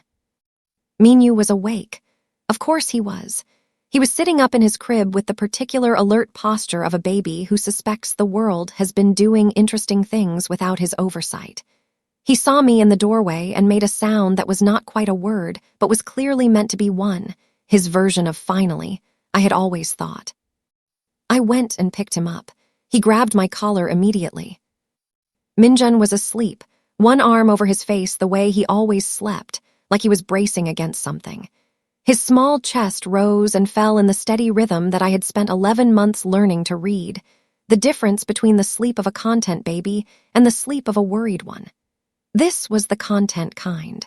Minyu was awake. Of course he was. He was sitting up in his crib with the particular alert posture of a baby who suspects the world has been doing interesting things without his oversight. He saw me in the doorway and made a sound that was not quite a word, but was clearly meant to be one, his version of finally, I had always thought. I went and picked him up. He grabbed my collar immediately. Minjun was asleep, one arm over his face the way he always slept, like he was bracing against something. His small chest rose and fell in the steady rhythm that I had spent 11 months learning to read, the difference between the sleep of a content baby and the sleep of a worried one. This was the content kind.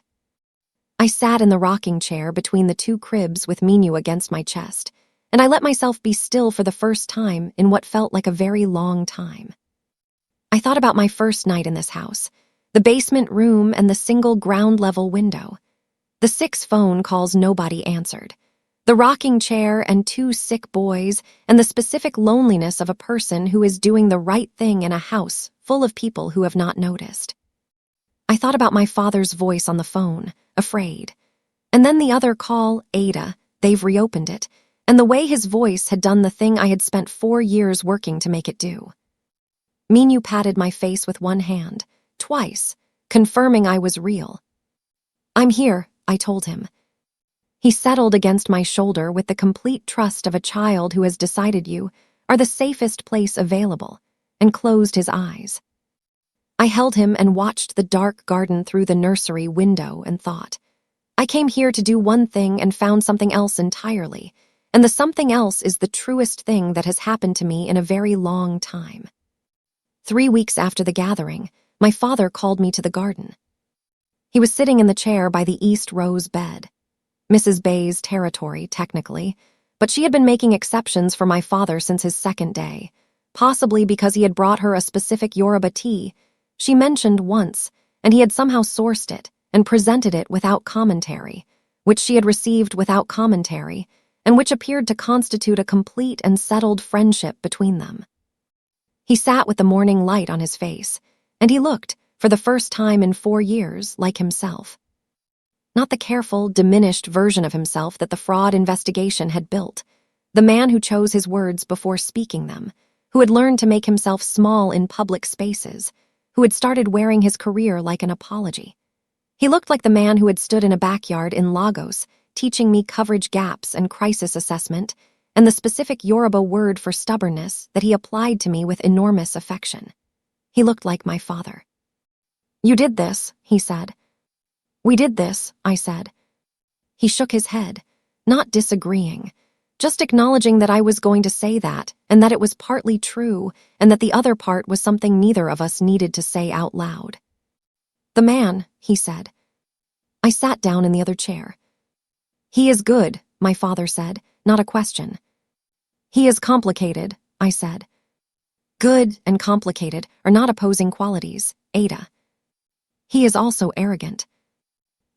I sat in the rocking chair between the 2 cribs with Minyu against my chest, and I let myself be still for the first time in what felt like a very long time. I thought about my first night in this house, the basement room and the single ground-level window. The 6 phone calls nobody answered. The rocking chair and 2 sick boys and the specific loneliness of a person who is doing the right thing in a house full of people who have not noticed. I thought about my father's voice on the phone, afraid. And then the other call, Ada, they've reopened it, and the way his voice had done the thing I had spent 4 years working to make it do. Minyu patted my face with one hand, twice, confirming I was real. I'm here, I told him. He settled against my shoulder with the complete trust of a child who has decided you are the safest place available, and closed his eyes. I held him and watched the dark garden through the nursery window and thought, I came here to do one thing and found something else entirely, and the something else is the truest thing that has happened to me in a very long time. 3 weeks after the gathering, my father called me to the garden. He was sitting in the chair by the East Rose bed. Mrs. Bay's territory, technically, but she had been making exceptions for my father since his second day, possibly because he had brought her a specific Yoruba tea she mentioned once, and he had somehow sourced it and presented it without commentary, which she had received without commentary, and which appeared to constitute a complete and settled friendship between them. He sat with the morning light on his face, and he looked, for the first time in 4 years, like himself. Not the careful, diminished version of himself that the fraud investigation had built, the man who chose his words before speaking them, who had learned to make himself small in public spaces, who had started wearing his career like an apology. He looked like the man who had stood in a backyard in Lagos, teaching me coverage gaps and crisis assessment, and the specific Yoruba word for stubbornness that he applied to me with enormous affection. He looked like my father. You did this, he said. We did this, I said. He shook his head, not disagreeing, just acknowledging that I was going to say that, and that it was partly true, and that the other part was something neither of us needed to say out loud. The man, he said. I sat down in the other chair. He is good, my father said, not a question. He is complicated, I said. Good and complicated are not opposing qualities, Ada. He is also arrogant.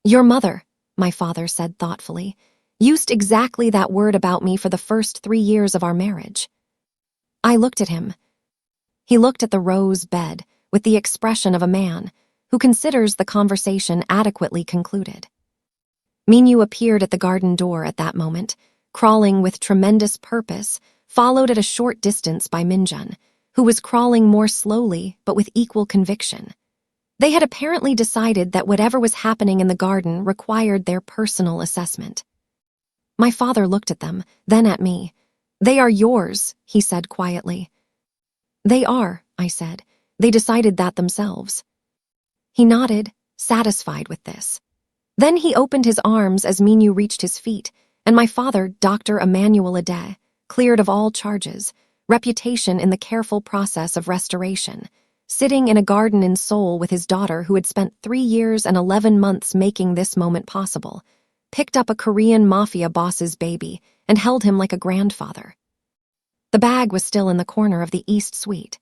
Your mother, my father said thoughtfully, used exactly that word about me for the first 3 years of our marriage. I looked at him. He looked at the rose bed with the expression of a man who considers the conversation adequately concluded. Minyu appeared at the garden door at that moment, crawling with tremendous purpose, followed at a short distance by Minjun, who was crawling more slowly but with equal conviction. They had apparently decided that whatever was happening in the garden required their personal assessment. My father looked at them, then at me. They are yours, he said quietly. They are, I said. They decided that themselves. He nodded, satisfied with this. Then he opened his arms as Minyu reached his feet, and my father, Dr. Emmanuel Ade, cleared of all charges, reputation in the careful process of restoration, sitting in a garden in Seoul with his daughter who had spent 3 years and 11 months making this moment possible, picked up a Korean Mafia boss's baby and held him like a grandfather. The bag was still in the corner of the East Suite.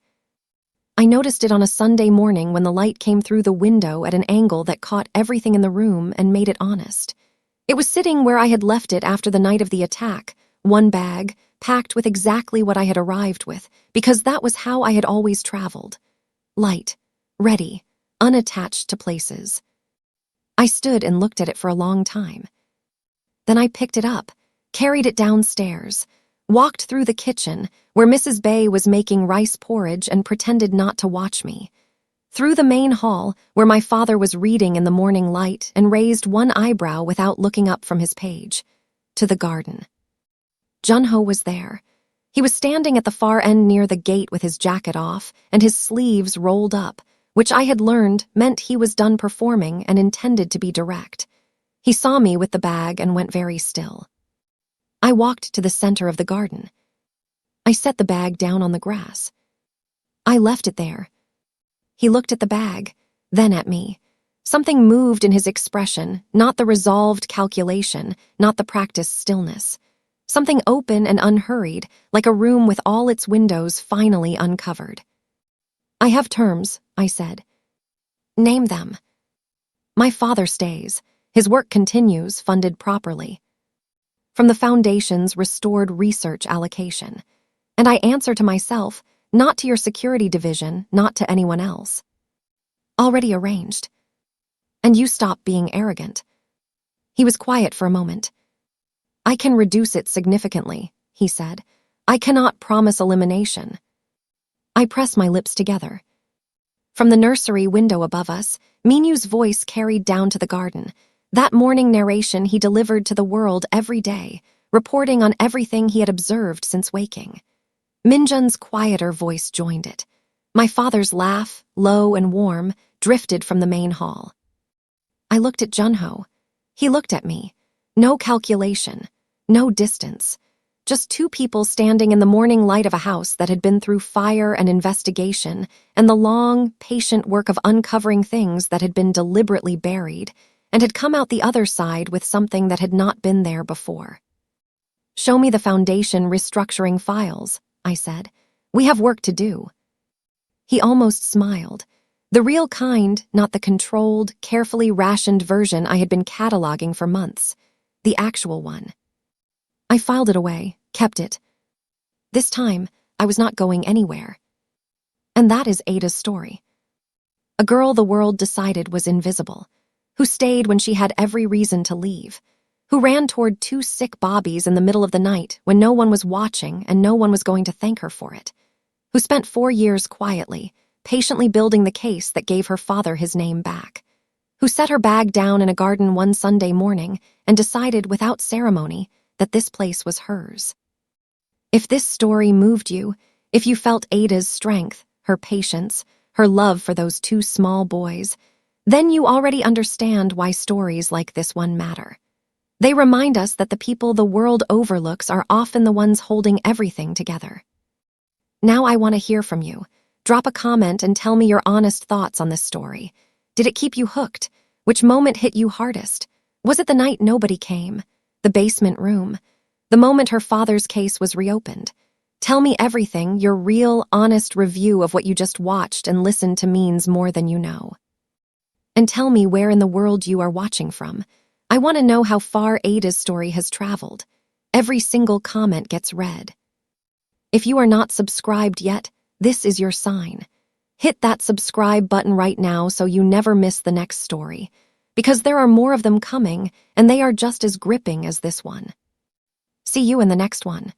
I noticed it on a Sunday morning when the light came through the window at an angle that caught everything in the room and made it honest. It was sitting where I had left it after the night of the attack, one bag, packed with exactly what I had arrived with, because that was how I had always traveled. Light, ready, unattached to places. I stood and looked at it for a long time. Then I picked it up, carried it downstairs, walked through the kitchen, where Mrs. Bay was making rice porridge and pretended not to watch me, through the main hall, where my father was reading in the morning light and raised one eyebrow without looking up from his page, to the garden. Junho was there. He was standing at the far end near the gate with his jacket off and his sleeves rolled up, which I had learned meant he was done performing and intended to be direct. He saw me with the bag and went very still. I walked to the center of the garden. I set the bag down on the grass. I left it there. He looked at the bag, then at me. Something moved in his expression, not the resolved calculation, not the practiced stillness. Something open and unhurried, like a room with all its windows finally uncovered. I have terms, I said. Name them. My father stays. His work continues, funded properly. From the Foundation's restored research allocation. And I answer to myself, not to your security division, not to anyone else. Already arranged. And you stop being arrogant. He was quiet for a moment. I can reduce it significantly, he said. I cannot promise elimination. I pressed my lips together. From the nursery window above us, Minyu's voice carried down to the garden. That morning narration he delivered to the world every day, reporting on everything he had observed since waking. Minjun's quieter voice joined it. My father's laugh, low and warm, drifted from the main hall. I looked at Junho. He looked at me. No calculation, no distance. Just two people standing in the morning light of a house that had been through fire and investigation and the long, patient work of uncovering things that had been deliberately buried and had come out the other side with something that had not been there before. Show me the Foundation restructuring files, I said. We have work to do. He almost smiled. The real kind, not the controlled, carefully rationed version I had been cataloging for months. The actual one. I filed it away, kept it. This time, I was not going anywhere. And that is Ada's story. A girl the world decided was invisible, who stayed when she had every reason to leave, who ran toward 2 sick bobbies in the middle of the night when no one was watching and no one was going to thank her for it, who spent 4 years quietly, patiently building the case that gave her father his name back, who set her bag down in a garden one Sunday morning and decided without ceremony that this place was hers. If this story moved you, if you felt Ada's strength, her patience, her love for those 2 small boys, then you already understand why stories like this one matter. They remind us that the people the world overlooks are often the ones holding everything together. Now I want to hear from you. Drop a comment and tell me your honest thoughts on this story. Did it keep you hooked? Which moment hit you hardest? Was it the night nobody came? The basement room? The moment her father's case was reopened? Tell me everything. Your real, honest review of what you just watched and listened to means more than you know. And tell me where in the world you are watching from. I want to know how far Ada's story has traveled. Every single comment gets read. If you are not subscribed yet, this is your sign. Hit that subscribe button right now so you never miss the next story, because there are more of them coming, and they are just as gripping as this one. See you in the next one.